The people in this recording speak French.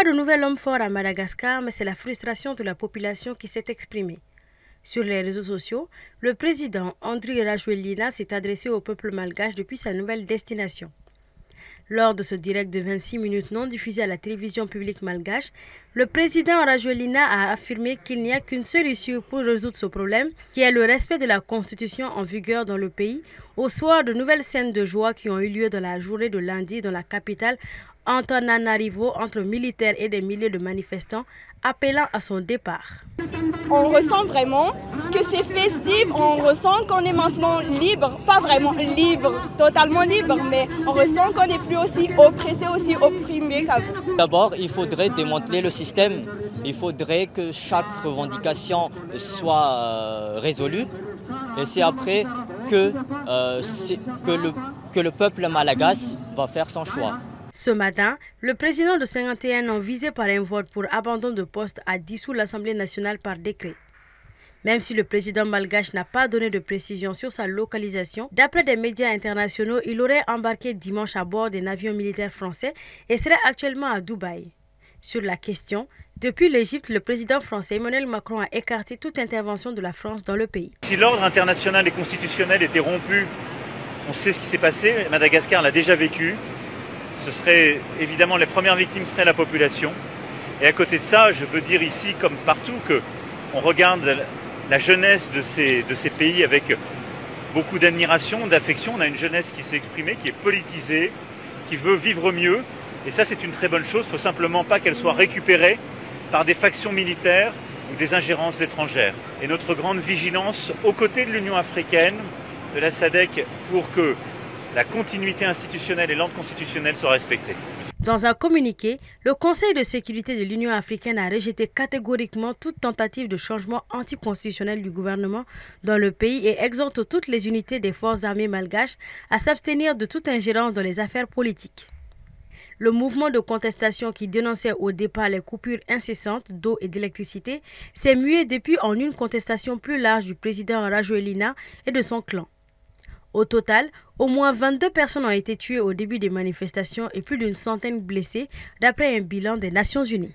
Pas de nouvel homme fort à Madagascar, mais c'est la frustration de la population qui s'est exprimée. Sur les réseaux sociaux, le président Andry Rajoelina s'est adressé au peuple malgache depuis sa nouvelle destination. Lors de ce direct de 26 minutes non diffusé à la télévision publique malgache, le président Rajoelina a affirmé qu'il n'y a qu'une seule issue pour résoudre ce problème, qui est le respect de la constitution en vigueur dans le pays, au soir de nouvelles scènes de joie qui ont eu lieu dans la journée de lundi dans la capitale Antananarivo entre militaires et des milliers de manifestants appelant à son départ. On ressent vraiment que c'est festif, on ressent qu'on est maintenant libre, pas vraiment libre, totalement libre, mais on ressent qu'on n'est plus aussi oppressé, aussi opprimé qu'avant. D'abord, il faudrait démanteler le système, il faudrait que chaque revendication soit résolue, et c'est après que le peuple malagasy va faire son choix. Ce matin, le président de 51 ans visé par un vote pour abandon de poste a dissous l'Assemblée nationale par décret. Même si le président malgache n'a pas donné de précision sur sa localisation, d'après des médias internationaux, il aurait embarqué dimanche à bord d'un avion militaire français et serait actuellement à Dubaï. Sur la question, depuis l'Égypte, le président français Emmanuel Macron a écarté toute intervention de la France dans le pays. Si l'ordre international et constitutionnel était rompu, on sait ce qui s'est passé, Madagascar l'a déjà vécu. Ce serait évidemment, les premières victimes seraient la population. Et à côté de ça, je veux dire ici, comme partout, qu'on regarde la jeunesse de ces pays avec beaucoup d'admiration, d'affection. On a une jeunesse qui s'est exprimée, qui est politisée, qui veut vivre mieux. Et ça, c'est une très bonne chose. Il ne faut simplement pas qu'elle soit récupérée par des factions militaires ou des ingérences étrangères. Et notre grande vigilance aux côtés de l'Union africaine, de la SADC, pour que la continuité institutionnelle et l'ordre constitutionnel soient respectés. Dans un communiqué, le Conseil de sécurité de l'Union africaine a rejeté catégoriquement toute tentative de changement anticonstitutionnel du gouvernement dans le pays et exhorte toutes les unités des forces armées malgaches à s'abstenir de toute ingérence dans les affaires politiques. Le mouvement de contestation qui dénonçait au départ les coupures incessantes d'eau et d'électricité s'est mué depuis en une contestation plus large du président Rajoelina et de son clan. Au total, au moins 22 personnes ont été tuées au début des manifestations et plus d'une centaine blessées, d'après un bilan des Nations Unies.